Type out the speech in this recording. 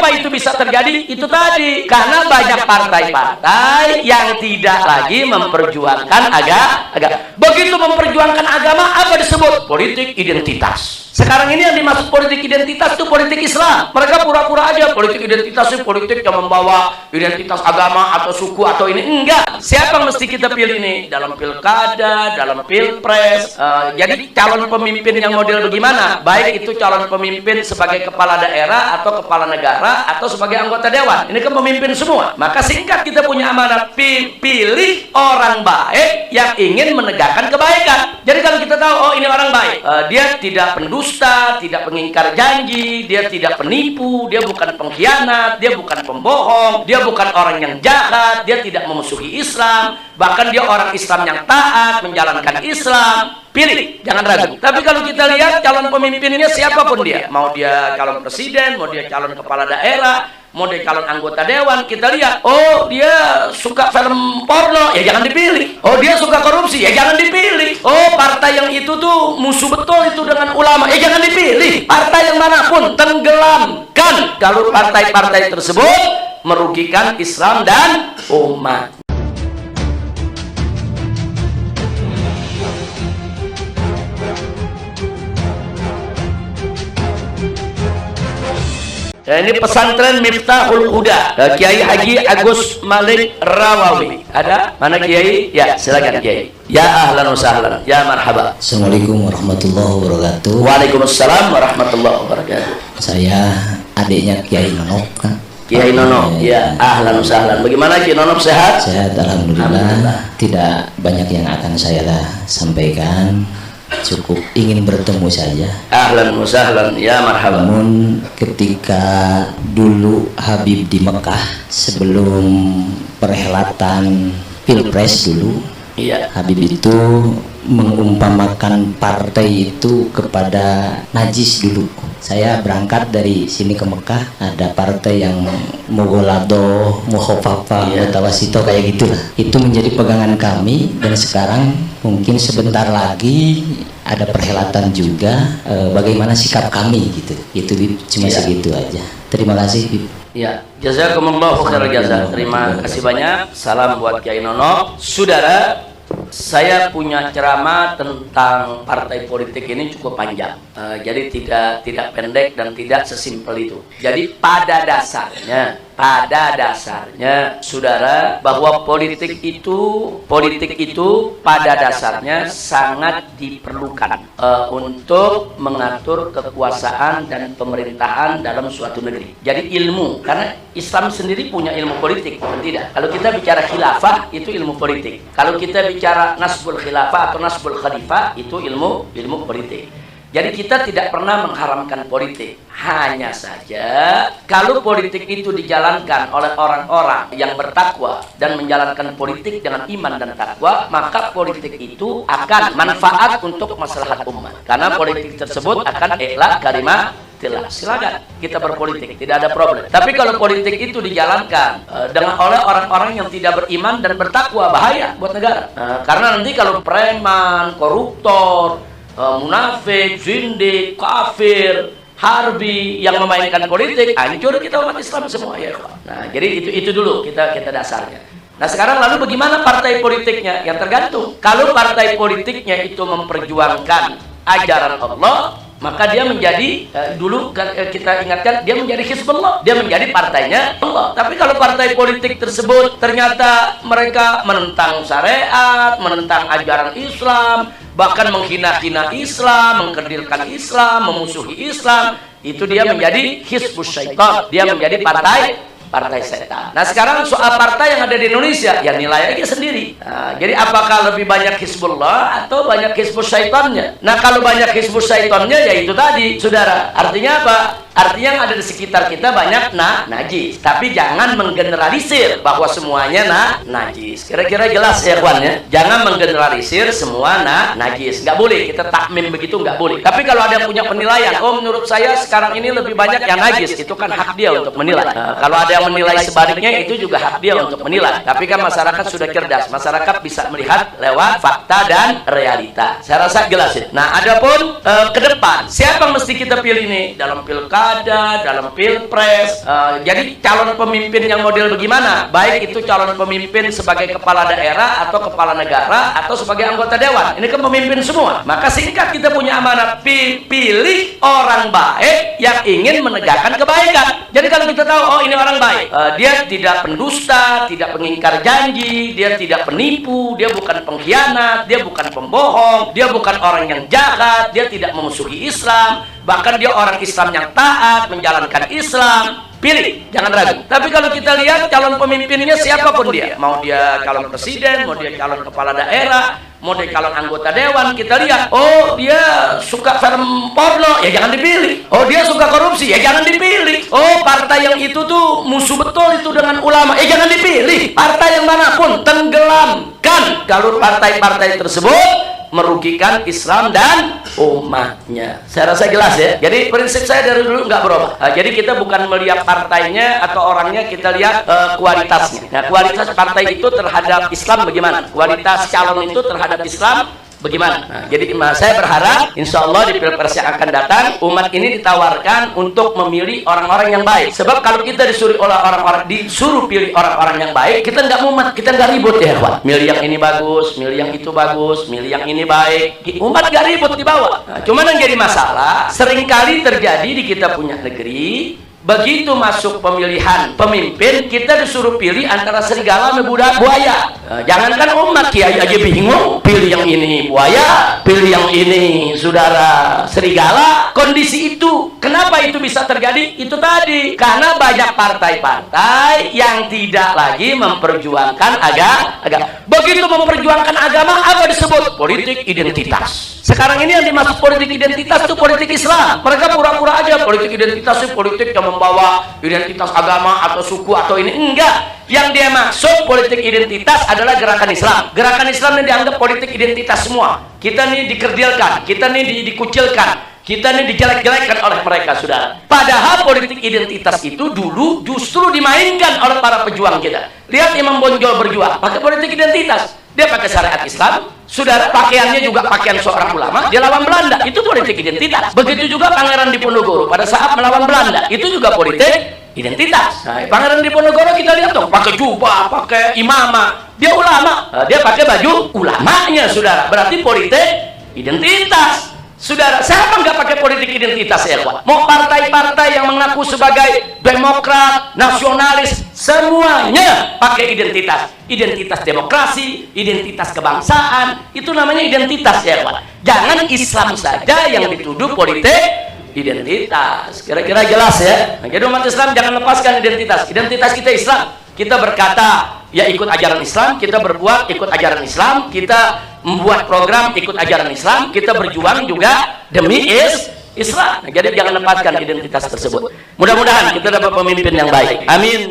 Kenapa itu bisa terjadi? Itu tadi, karena banyak partai-partai yang tidak lagi memperjuangkan agama. Begitu memperjuangkan agama, apa disebut? Politik identitas. Sekarang ini yang dimaksud politik identitas itu politik Islam. Mereka pura-pura aja politik identitas itu politik yang membawa identitas agama atau suku atau ini. Enggak. Siapa yang mesti kita pilih nih? Dalam pilkada, dalam pilpres. Jadi calon pemimpin yang model bagaimana? Baik itu calon pemimpin sebagai kepala daerah atau kepala negara atau sebagai anggota dewan. Ini kan pemimpin semua. Maka singkat kita punya amanat, pilih orang baik yang ingin menegakkan kebaikan. Jadi kalau kita tahu, oh ini orang baik, dia tidak pendusta, tidak mengingkar janji, dia tidak penipu, dia bukan pengkhianat, dia bukan pembohong, dia bukan orang yang jahat, dia tidak memusuhi Islam, bahkan dia orang Islam yang taat, menjalankan Islam. Pilih, jangan ragu. Tapi kalau kita lihat calon pemimpinnya siapapun dia, mau dia calon presiden, mau dia calon kepala daerah, mau dia calon anggota dewan, kita lihat, oh dia suka film porno, ya jangan dipilih. Oh dia suka korupsi, ya jangan dipilih. Oh partai yang itu tuh musuh betul itu dengan ulama, ya jangan dipilih. Partai yang manapun tenggelamkan kalau partai-partai tersebut merugikan Islam dan umat. Ini pesantren Miftahul Huda, Kiai Haji Agus Malik Rawawi. Ada? Mana Kiai? Ya, silakan Kiai. Ya ahlan wa sahlan, ya marhaba. Assalamualaikum warahmatullahi wabarakatuh. Waalaikumsalam warahmatullahi wabarakatuh. Saya adiknya Kiai Nonop kan. Kiai Nonop, ya ahlan wa sahlan. Bagaimana Kiai Nonop, sehat? Sehat alhamdulillah. Tidak banyak yang akan saya sampaikan. Cukup ingin bertemu saja. Ahlan wa sahlan, ya marhaba. Namun ketika dulu Habib di Mekah sebelum perhelatan Pilpres dulu, iya, Habib itu mengumpamakan partai itu kepada najis dulu. Saya berangkat dari sini ke Mekah, ada partai yang Mogolado, Muhofafa, Mutawasito kayak gitulah. Itu menjadi pegangan kami dan sekarang mungkin sebentar lagi ada perhelatan juga. Bagaimana sikap kami gitu. Itu cuma segitu aja. Terima kasih Bib. Ya, jazakumullahu khairal jazaa. Terima kasih banyak. Salam buat Kiai Nono. Saudara, saya punya ceramah tentang partai politik ini cukup panjang. Jadi tidak pendek dan tidak sesimpel itu. Jadi pada dasarnya saudara, bahwa politik itu pada dasarnya sangat diperlukan untuk mengatur kekuasaan dan pemerintahan dalam suatu negeri. Jadi ilmu, karena Islam sendiri punya ilmu politik, bukan tidak? Kalau kita bicara khilafah itu ilmu politik. Kalau kita bicara nasbul khilafah atau nasbul khalifah itu ilmu politik. Jadi kita tidak pernah mengharamkan politik. Hanya saja kalau politik itu dijalankan oleh orang-orang yang bertakwa dan menjalankan politik dengan iman dan takwa, maka politik itu akan manfaat untuk maslahat umat. Karena politik tersebut akan i'la kalimatillah. Silakan kita berpolitik, tidak ada problem. Tapi kalau politik itu dijalankan oleh orang-orang yang tidak beriman dan bertakwa, bahaya buat negara. Karena nanti kalau preman, koruptor, munafik, zindik, kafir, harbi yang memainkan politik, hancur kita umat Islam semua ya. Nah, jadi itu dulu kita dasarnya. Nah, sekarang lalu bagaimana partai politiknya? Yang tergantung. Kalau partai politiknya itu memperjuangkan ajaran Allah, maka dia menjadi dulu kita ingatkan, dia menjadi Hizbullah, dia menjadi partainya Allah. Tapi kalau partai politik tersebut ternyata mereka menentang syariat, menentang ajaran Islam, bahkan menghina-hina Islam, mengkerdilkan Islam, memusuhi Islam, itu dia menjadi Hizbus Syaitan, dia menjadi partai setan. Nah, sekarang soal partai yang ada di Indonesia, ya nilai aja sendiri. Nah, jadi apakah lebih banyak Hizbullah atau banyak Hizbus Syaitannya? Nah, kalau banyak Hizbus Syaitannya, ya itu tadi, saudara. Artinya apa? Artinya yang ada di sekitar kita banyak najis. Tapi jangan menggeneralisir bahwa semuanya najis. Kira-kira jelas ya kawan ya? Jangan menggeneralisir semua najis. Nggak boleh, kita takmim begitu nggak boleh. Tapi kalau ada yang punya penilaian, oh menurut saya sekarang ini lebih banyak yang najis, itu kan hak dia untuk menilai. Kalau ada yang menilai sebaliknya, itu juga hak dia untuk menilai. Tapi kan masyarakat sudah cerdas, masyarakat bisa melihat lewat fakta dan realita. Saya rasa jelas ya. Nah, adapun ke depan, siapa yang mesti kita pilih nih dalam pilkada, pilkada, dalam pilpres. Jadi calon pemimpin yang model bagaimana? Baik itu calon pemimpin sebagai kepala daerah atau kepala negara atau sebagai anggota dewan. Ini kan pemimpin semua. Maka singkat kita punya amanat, pilih orang baik yang ingin menegakkan kebaikan. Jadi kalau kita tahu, oh ini orang baik, dia tidak pendusta, tidak pengingkar janji, dia tidak penipu, dia bukan pengkhianat, dia bukan pembohong, dia bukan orang yang jahat, dia tidak memusuhi Islam, bahkan dia orang Islam yang taat menjalankan Islam. Pilih, jangan ragu. Tapi kalau kita lihat calon pemimpinnya siapapun dia, mau dia calon presiden, mau dia calon kepala daerah, mau dia calon anggota dewan, kita lihat, oh dia suka film porno, ya jangan dipilih. Oh dia suka korupsi, ya jangan dipilih. Oh partai yang itu tuh musuh betul itu dengan ulama, ya jangan dipilih. Partai yang manapun tenggelamkan kalau partai-partai tersebut merugikan Islam dan umatnya. Saya rasa jelas ya. Jadi prinsip saya dari dulu nggak berubah. Jadi kita bukan melihat partainya atau orangnya, kita lihat kualitasnya. Nah, kualitas partai itu terhadap Islam bagaimana? Kualitas calon itu terhadap Islam bagaimana? Nah, jadi saya berharap insya Allah di pilpres yang akan datang umat ini ditawarkan untuk memilih orang-orang yang baik. Sebab kalau kita disuruh pilih orang-orang yang baik, kita nggak mumet, kita nggak ribut ya, Pak. Milih yang ini bagus, milih yang itu bagus, milih yang ini baik. Umat nggak ribut di bawah. Nah, cuman yang jadi masalah seringkali terjadi di kita punya negeri. Begitu masuk pemilihan pemimpin, kita disuruh pilih antara serigala sama buaya. Jangankan umat, kiai aja bingung, pilih yang ini buaya, pilih yang ini saudara serigala. Kondisi itu, kenapa itu bisa terjadi? Itu tadi, karena banyak partai-partai yang tidak lagi memperjuangkan agama. Begitu memperjuangkan agama, apa disebut? Politik identitas. Sekarang ini yang dimaksud politik identitas itu politik Islam. Mereka pura-pura aja politik identitas itu politik yang membawa identitas agama atau suku atau ini. Enggak. Yang dia maksud politik identitas adalah gerakan Islam. Gerakan Islam yang dianggap politik identitas semua. Kita nih dikerdilkan, kita nih dikucilkan, kita nih dijelek-jelekkan oleh mereka, saudara. Padahal politik identitas itu dulu justru dimainkan oleh para pejuang kita. Lihat Imam Bonjol berjuang pakai politik identitas. Dia pakai syariat Islam, saudara, pakaiannya juga pakaian seorang ulama. Dia lawan Belanda, itu politik identitas. Begitu juga Pangeran Diponegoro pada saat melawan Belanda, itu juga politik identitas. Nah, Pangeran Diponegoro kita lihat dong, pakai jubah, pakai imamah. Dia ulama, dia pakai baju ulamanya, saudara. Berarti politik identitas. Saudara, siapa nggak pakai politik identitas ya, Pak? Mau partai-partai yang mengaku sebagai demokrat, nasionalis, semuanya pakai identitas. Identitas demokrasi, identitas kebangsaan, itu namanya identitas ya, Pak. Jangan Islam saja yang dituduh politik identitas. Kira-kira jelas ya? Nah, jadi umat Islam jangan lepaskan identitas. Identitas kita Islam. Kita berkata, ya ikut ajaran Islam, kita berbuat ikut ajaran Islam, kita membuat program ikut ajaran Islam, kita berjuang juga demi Islam. Nah, jadi jangan lepaskan identitas tersebut. Mudah-mudahan kita dapat pemimpin yang baik. Amin.